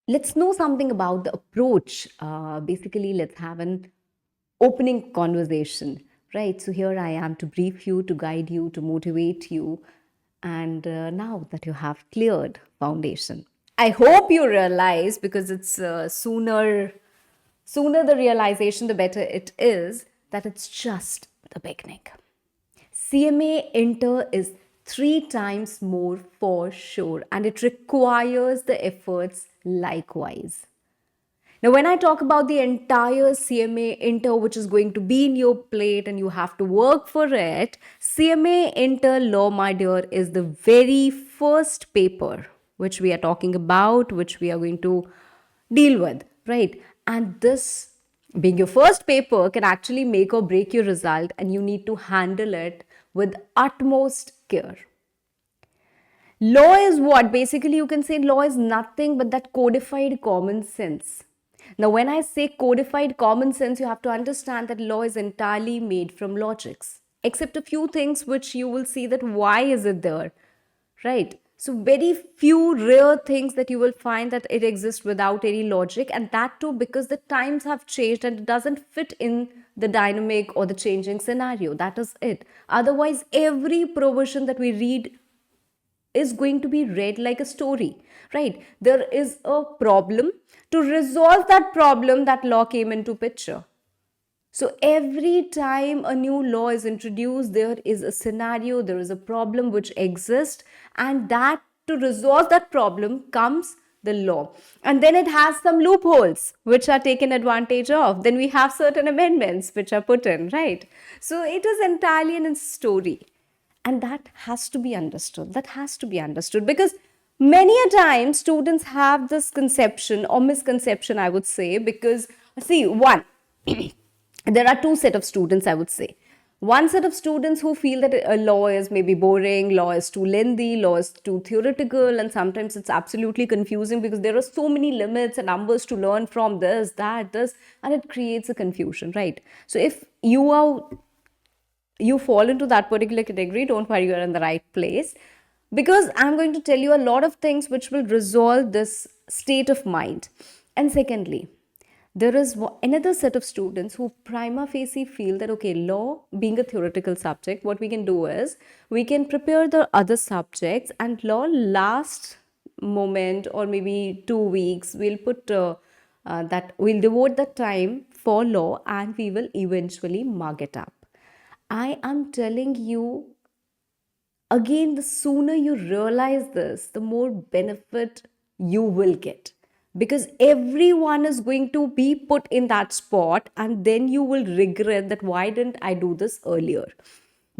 let's know something about the approach. Basically, let's have an opening conversation, right? So, here I am to brief you, to guide you, to motivate you. And now that you have cleared foundation, I hope you realize, because it's sooner the realization, the better it is, that it's just the beginning. CMA Inter is 3 times more for sure, and it requires the efforts likewise. Now, when I talk about the entire CMA Inter, which is going to be in your plate and you have to work for it, CMA Inter Law, my dear, is the very first paper which we are talking about, which we are going to deal with, right? And this being your first paper can actually make or break your result, and you need to handle it with utmost care. Law is what? Basically, you can say law is nothing but that codified common sense. Now, when I say codified common sense, you have to understand that law is entirely made from logics, except a few things which you will see that why is it there, right? So, very few rare things that you will find that it exists without any logic, and that too because the times have changed and it doesn't fit in the dynamic or the changing scenario. That is it. Otherwise, every provision that we read is going to be read like a story, right? There is a problem. To resolve that problem, that law came into picture. So every time a new law is introduced, there is a scenario, there is a problem which exists, and that to resolve that problem comes the law. And then it has some loopholes which are taken advantage of. Then we have certain amendments which are put in, right? So it is entirely in a story. And that has to be understood. That has to be understood because many a time students have this conception or misconception, I would say, because see, one, there are two set of students, I would say. One set of students who feel that a law is maybe boring, law is too lengthy, law is too theoretical, and sometimes it's absolutely confusing because there are so many limits and numbers to learn from this, that, this, and it creates a confusion, right? So if you fall into that particular category, don't worry, you're in the right place, because I'm going to tell you a lot of things which will resolve this state of mind. And secondly, there is another set of students who prima facie feel that okay, law being a theoretical subject, what we can do is we can prepare the other subjects, and law last moment or maybe 2 weeks we'll put that we'll devote the time for law and we will eventually mug it up. I am telling you, again, the sooner you realize this, the more benefit you will get. Because everyone is going to be put in that spot, and then you will regret that why didn't I do this earlier?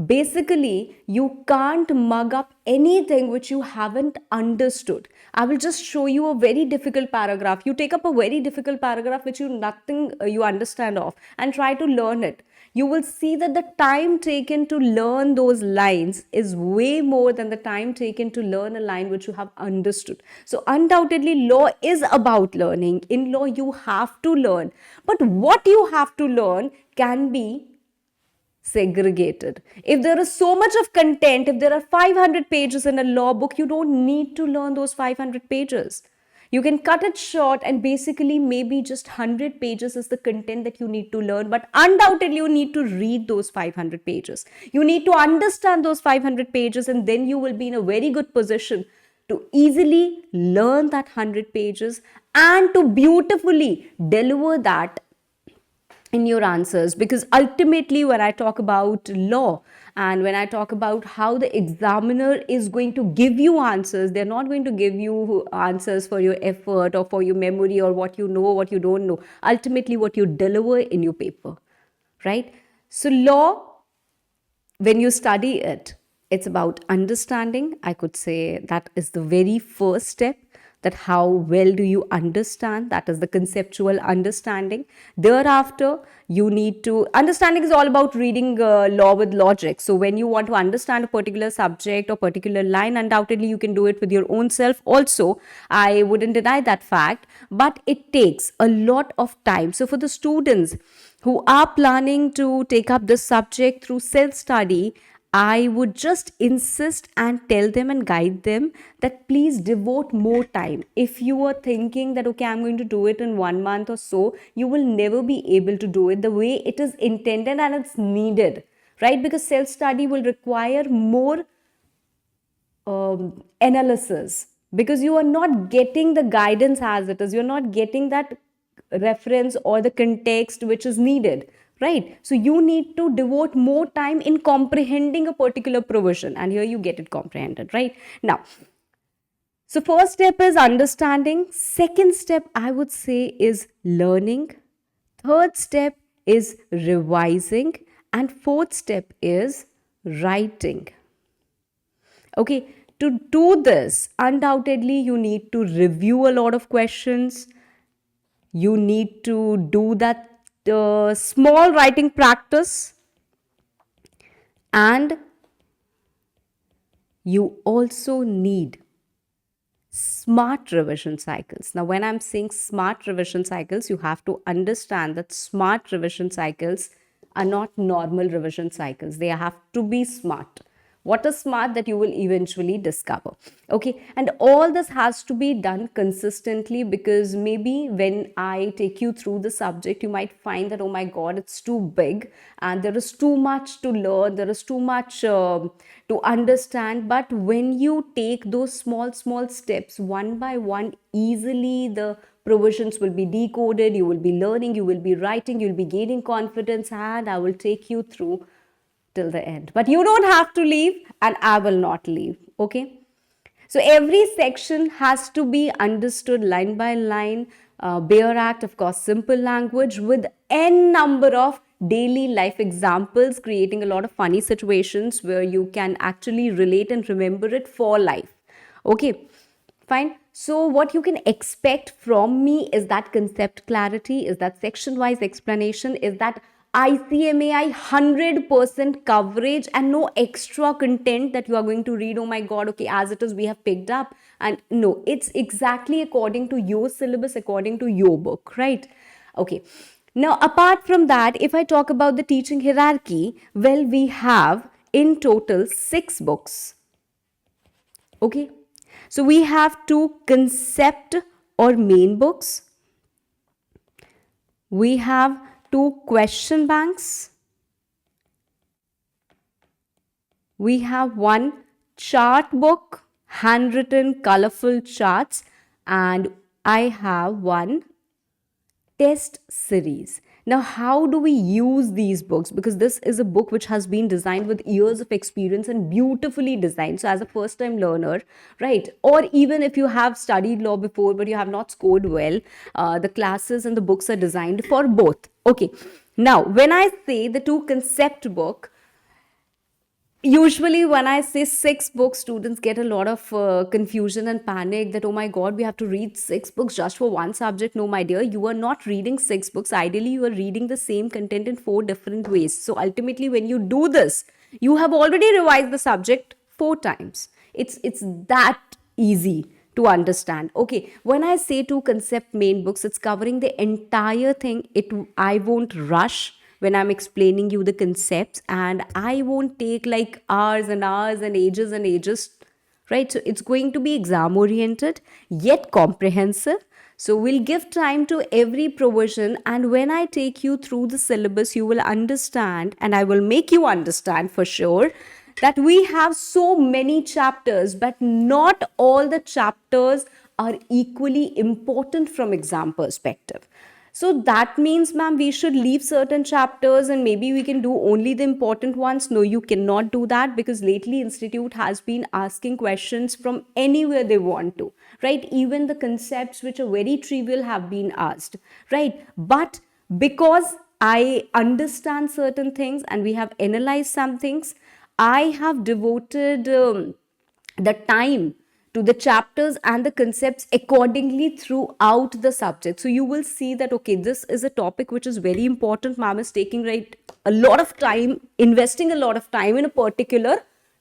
Basically, you can't mug up anything which you haven't understood. I will just show you a very difficult paragraph. You take up a very difficult paragraph which you nothing you understand of and try to learn it. You will see that the time taken to learn those lines is way more than the time taken to learn a line which you have understood. So undoubtedly, law is about learning. In law, you have to learn. But what you have to learn can be segregated. If there is so much of content, if there are 500 pages in a law book, you don't need to learn those 500 pages. You can cut it short, and basically maybe just 100 pages is the content that you need to learn, but undoubtedly you need to read those 500 pages. You need to understand those 500 pages, and then you will be in a very good position to easily learn that 100 pages and to beautifully deliver that in your answers. Because ultimately, when I talk about law and when I talk about how the examiner is going to give you answers, they're not going to give you answers for your effort or for your memory or what you know, what you don't know. Ultimately, what you deliver in your paper, right? So law, when you study it, it's about understanding. I could say that is the very first step, that how well do you understand, that is the conceptual understanding. Thereafter, you need to understanding is all about reading law with logic. So when you want to understand a particular subject or particular line, undoubtedly you can do it with your own self also. I wouldn't deny that fact, but it takes a lot of time. So for the students who are planning to take up this subject through self study, I would just insist and tell them and guide them that please devote more time. If you are thinking that, okay, I'm going to do it in 1 month or so, you will never be able to do it the way it is intended and it's needed, right? Because self study will require more analysis, because you are not getting the guidance as it is, you're not getting that reference or the context which is needed, right? So you need to devote more time in comprehending a particular provision, and here you get it comprehended, right? Now, so first step is understanding, second step I would say is learning, third step is revising, and fourth step is writing. Okay, to do this, undoubtedly, you need to review a lot of questions. You need to do that small writing practice, and you also need smart revision cycles. Now, when I'm saying smart revision cycles, you have to understand that smart revision cycles are not normal revision cycles. They have to be smart. What is smart, that you will eventually discover. Okay, and all this has to be done consistently, because maybe when I take you through the subject, you might find that, oh my god, it's too big and there is too much to learn, there is too much to understand. But when you take those small steps one by one, easily the provisions will be decoded, you will be learning, you will be writing, you'll be gaining confidence, and I will take you through till the end. But you don't have to leave, and I will not leave. Okay? So every section has to be understood line by line, bare act, of course, simple language with n number of daily life examples, creating a lot of funny situations where you can actually relate and remember it for life. Okay, fine. So what you can expect from me is that concept clarity, is that section wise explanation, is that ICMAI 100% coverage, and no extra content that you are going to read. Oh my god, okay, as it is, we have picked up. And no, it's exactly according to your syllabus, according to your book, right? Okay. Now, apart from that, if I talk about the teaching hierarchy, well, we have in total 6 books. Okay. So we have 2 concept or main books. We have 2 question banks. We have 1 chart book, handwritten colorful charts, and I have 1 test series. Now, how do we use these books? Because this is a book which has been designed with years of experience and beautifully designed. So, as a first time learner, right, or even if you have studied law before but you have not scored well, the classes and the books are designed for both. Okay. Now, when I say the 2 concept book, usually when I say 6 books, students get a lot of confusion and panic that, oh my god, we have to read 6 books just for one subject. No, my dear, you are not reading 6 books. Ideally, you are reading the same content in 4 different ways. So ultimately, when you do this, you have already revised the subject 4 times. It's that easy to understand. Okay, when I say 2 concept main books, it's covering the entire thing. I won't rush when I'm explaining you the concepts, and I won't take like hours and hours and ages, right? So it's going to be exam oriented yet comprehensive. So we'll give time to every provision, and when I take you through the syllabus, you will understand, and I will make you understand for sure, that we have so many chapters, but not all the chapters are equally important from exam perspective. So that means, ma'am, we should leave certain chapters and maybe we can do only the important ones. No, you cannot do that, because lately Institute has been asking questions from anywhere they want to, right? Even the concepts which are very trivial have been asked, right? But because I understand certain things and we have analyzed some things, I have devoted the time to the chapters and the concepts accordingly throughout the subject. So you will see that, okay, this is a topic which is very important. Ma'am is taking right a lot of time, investing a lot of time in a particular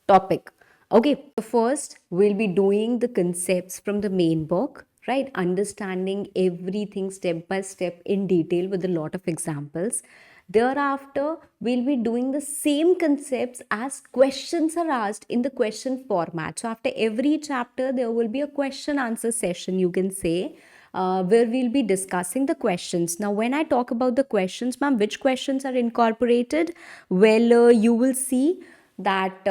topic. Okay, so first we'll be doing the concepts from the main book, right? Understanding everything step by step in detail with a lot of examples. Thereafter, we'll be doing the same concepts as questions are asked in the question format. So after every chapter, there will be a question answer session, you can say, where we'll be discussing the questions. Now, when I talk about the questions, ma'am, which questions are incorporated? Well, you will see that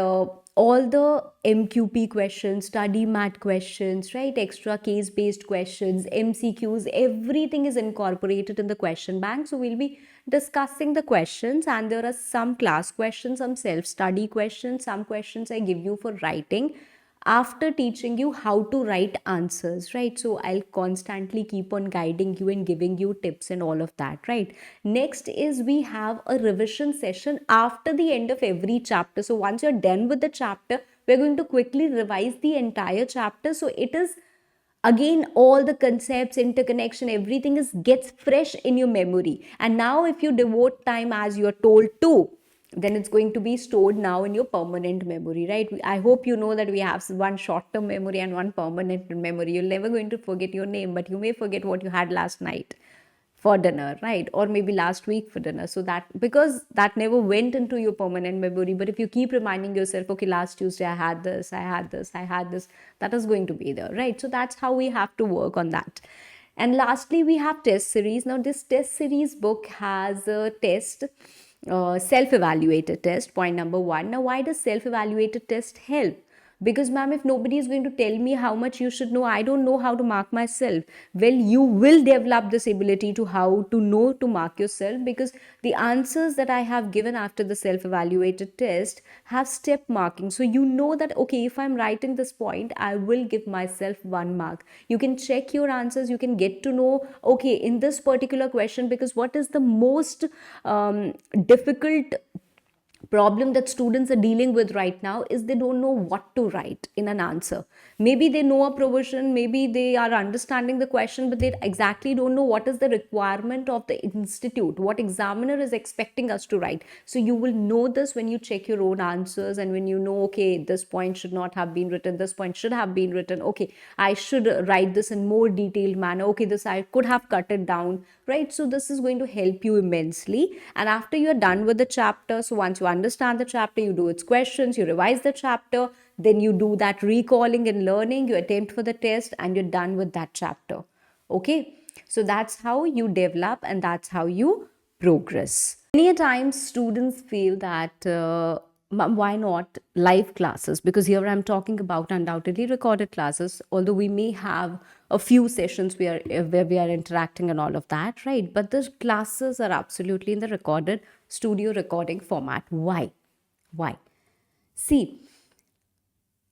all the MQP questions, study mat questions, right, extra case based questions, MCQs, everything is incorporated in the question bank. So we'll be discussing the questions, and there are some class questions, some self study questions, some questions I give you for writing after teaching you how to write answers, right? So I'll constantly keep on guiding you and giving you tips and all of that, right? Next is we have a revision session after the end of every chapter. So once you're done with the chapter, we're going to quickly revise the entire chapter. So it is again all the concepts, interconnection, everything is gets fresh in your memory. And now if you devote time as you're told to, then it's going to be stored now in your permanent memory, right? I hope you know that we have one short term memory and one permanent memory. You're never going to forget your name, but you may forget what you had last night for dinner, right? Or maybe last week for dinner. So that, because that never went into your permanent memory. But if you keep reminding yourself, okay, last Tuesday I had this, I had this, I had this, that is going to be there, right? So that's how we have to work on that. And lastly, we have test series. Now, this test series book has a test, self-evaluated test, point number one. Now, why does self-evaluated test help? Because, ma'am, if nobody is going to tell me how much you should know, I don't know how to mark myself. Well, you will develop this ability to how to know to mark yourself, because the answers that I have given after the self-evaluated test have step marking. So you know that, okay, if I'm writing this point, I will give myself 1 mark. You can check your answers, you can get to know, okay, in this particular question, because what is the most difficult problem that students are dealing with right now is they don't know what to write in an answer. Maybe they know a provision, maybe they are understanding the question, but they exactly don't know what is the requirement of the institute, what examiner is expecting us to write. So you will know this when you check your own answers, and when you know, okay, this point should not have been written, this point should have been written, okay, I should write this in more detailed manner, okay, this I could have cut it down, right? So this is going to help you immensely. And after you're done with the chapter, so once you understand the chapter, you do its questions, you revise the chapter, then you do that recalling and learning, you attempt for the test, and you're done with that chapter. Okay, so that's how you develop and that's how you progress. Many a times students feel that why not live classes? Because here I'm talking about undoubtedly recorded classes, although we may have a few sessions where we are interacting and all of that, right? But the classes are absolutely in the recorded studio recording format. Why? Why? See,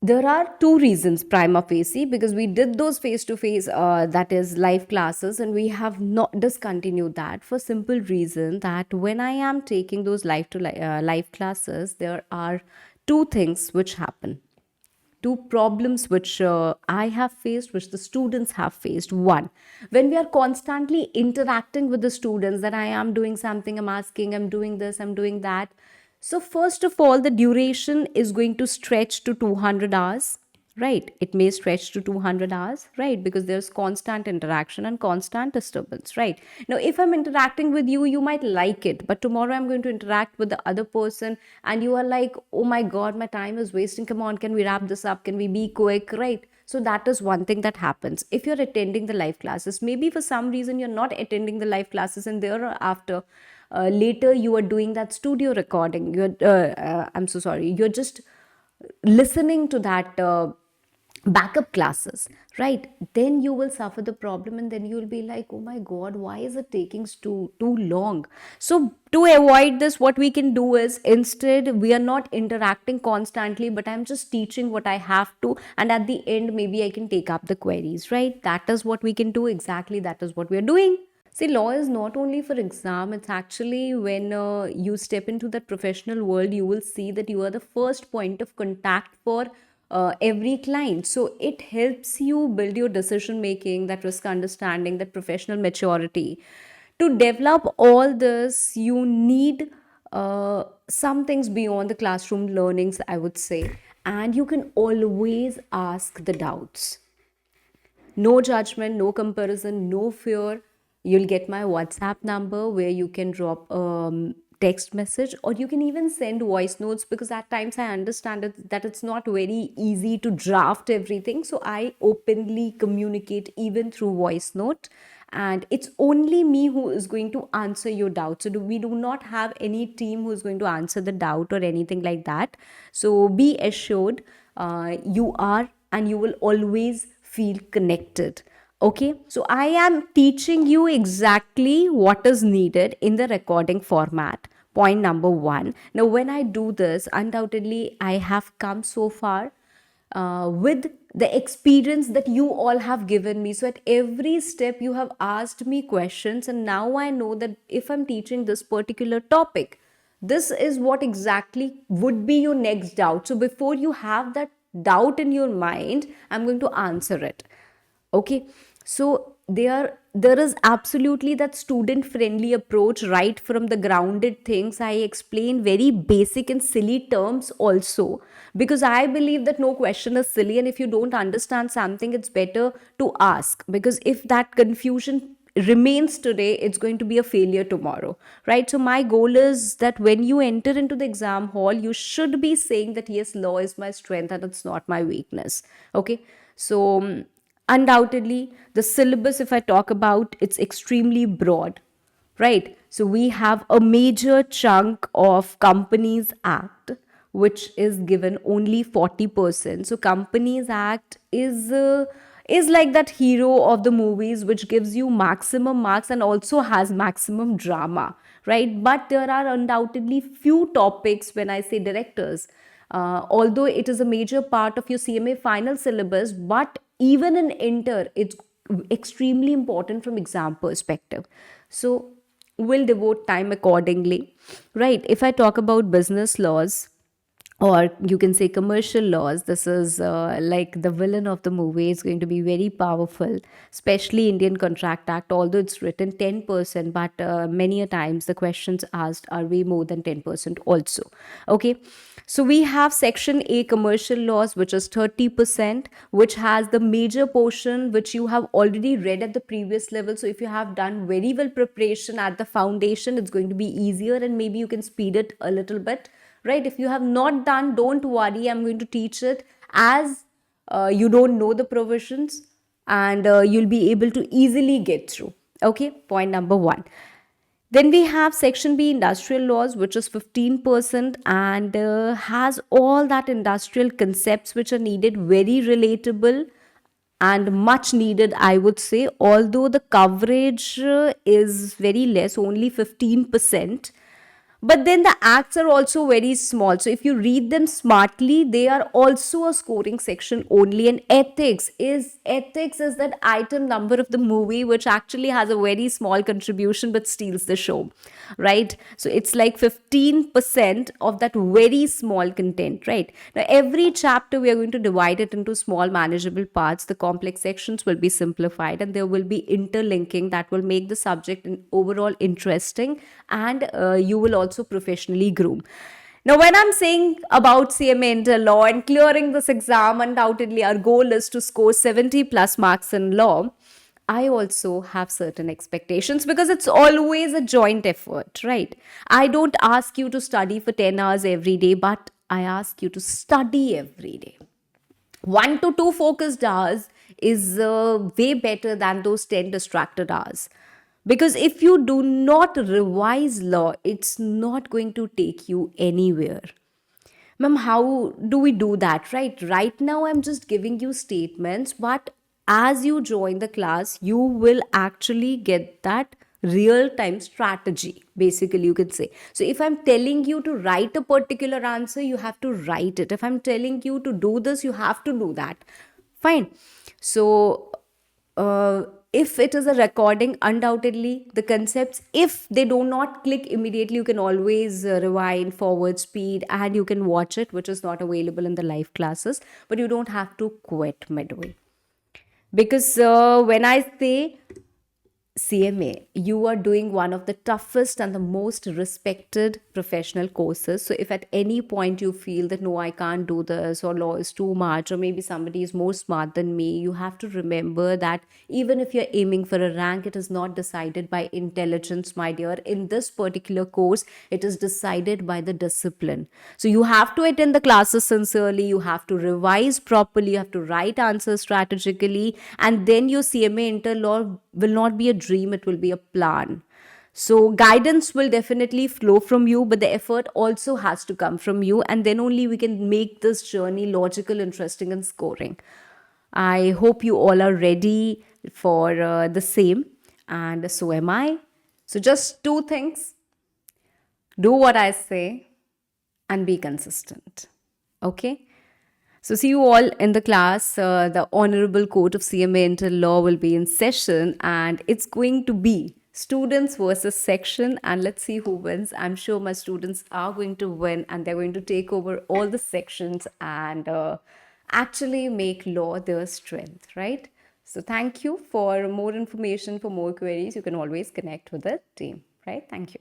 there are two reasons prima facie, because we did those face to face, that is live classes, and we have not discontinued that for simple reason that when I am taking those live classes, there are two things which happen, two problems which I have faced, which the students have faced. One, when we are constantly interacting with the students, that I am doing something, I'm asking, I'm doing this, I'm doing that. So, first of all, the duration is going to stretch to 200 hours, right? It may stretch to 200 hours, right? Because there's constant interaction and constant disturbance, right? Now, if I'm interacting with you, you might like it, but tomorrow I'm going to interact with the other person, and you are like, oh my God, my time is wasting. Come on, can we wrap this up? Can we be quick, right? So that is one thing that happens. If you're attending the live classes, maybe for some reason you're not attending the live classes, and thereafter, later you are doing that studio recording. I'm so sorry. You're just listening to that backup classes, right? Then you will suffer the problem, and then you will be like, oh my God, why is it taking too long? So to avoid this, what we can do is, instead, we are not interacting constantly, but I'm just teaching what I have to, and at the end, maybe I can take up the queries, right? That is what we can do. Exactly, that is what we are doing. See, law is not only for exam, it's actually when you step into that professional world, you will see that you are the first point of contact for every client. So it helps you build your decision making, that risk understanding, that professional maturity. To develop all this, you need some things beyond the classroom learnings, I would say. And you can always ask the doubts. No judgment, no comparison, no fear. You'll get my WhatsApp number where you can drop text message, or you can even send voice notes, because at times I understand that it's not very easy to draft everything. So I openly communicate even through voice note, and it's only me who is going to answer your doubt. So we do not have any team who is going to answer the doubt or anything like that. So be assured, you are, and you will always feel connected. Okay, so I am teaching you exactly what is needed in the recording format. Point number one. Now, when I do this, undoubtedly, I have come so far with the experience that you all have given me. So, at every step, you have asked me questions, and now I know that if I'm teaching this particular topic, this is what exactly would be your next doubt. So, before you have that doubt in your mind, I'm going to answer it. Okay, so there is absolutely that student friendly approach right from the grounded things. I explain very basic and silly terms also, because I believe that no question is silly, and if you don't understand something, it's better to ask, because if that confusion remains today, it's going to be a failure tomorrow, right? So my goal is that when you enter into the exam hall, you should be saying that yes, law is my strength and it's not my weakness. Okay, so undoubtedly, the syllabus, if I talk about, it's extremely broad, right? So we have a major chunk of Companies Act, which is given only 40%. So Companies Act is like that hero of the movies, which gives you maximum marks and also has maximum drama, right? But there are undoubtedly few topics, when I say directors, although it is a major part of your CMA final syllabus, but even in Inter, it's extremely important from exam perspective. So we'll devote time accordingly, right? If I talk about business laws, or you can say commercial laws, this is like the villain of the movie. Is going to be very powerful, especially Indian Contract Act, although it's written 10%, but many a times the questions asked are way more than 10% also. Okay, so we have section A commercial laws, which is 30%, which has the major portion which you have already read at the previous level. So if you have done very well preparation at the foundation, it's going to be easier, and maybe you can speed it a little bit, right? If you have not done, don't worry, I'm going to teach it as you don't know the provisions, and you'll be able to easily get through. Okay, point number one. Then we have section B industrial laws, which is 15%, and has all that industrial concepts which are needed, very relatable and much needed, I would say, although the coverage is very less, only 15. But then the acts are also very small. So if you read them smartly, they are also a scoring section only. And ethics is that item number of the movie, which actually has a very small contribution but steals the show, right? So it's like 15% of that very small content, right? Now every chapter we are going to divide it into small manageable parts. The complex sections will be simplified, and there will be interlinking that will make the subject overall interesting, and you will also professionally groom. Now, when I'm saying about CMA Inter Law and clearing this exam, undoubtedly our goal is to score 70 plus marks in law. I also have certain expectations, because it's always a joint effort, right? I don't ask you to study for 10 hours every day, but I ask you to study every day. 1 to 2 focused hours is way better than those 10 distracted hours. Because if you do not revise law, it's not going to take you anywhere. Ma'am, how do we do that, right? Right now, I'm just giving you statements, but as you join the class, you will actually get that real time strategy, basically, you could say. So, if I'm telling you to write a particular answer, you have to write it. If I'm telling you to do this, you have to do that. Fine. So, uh, if it is a recording, undoubtedly the concepts, if they do not click immediately, you can always rewind, forward, speed, and you can watch it, which is not available in the live classes. But you don't have to quit midway, because when I say CMA, you are doing one of the toughest and the most respected professional courses. So, if at any point you feel that no, I can't do this, or law is too much, or maybe somebody is more smart than me, you have to remember that even if you're aiming for a rank, it is not decided by intelligence, my dear. In this particular course, it is decided by the discipline. So, you have to attend the classes sincerely, you have to revise properly, you have to write answers strategically, and then your CMA Inter Law will not be a dream, it will be a plan. So, guidance will definitely flow from you, but the effort also has to come from you, and then only we can make this journey logical, interesting, and scoring. I hope you all are ready for the same, and so am I. So, just two things: do what I say and be consistent. Okay? So, see you all in the class. The Honorable Court of CMA Inter Law will be in session, and it's going to be students versus section. And let's see who wins. I'm sure my students are going to win, and they're going to take over all the sections and actually make law their strength, right? So, thank you. For more information, for more queries, you can always connect with the team, right? Thank you.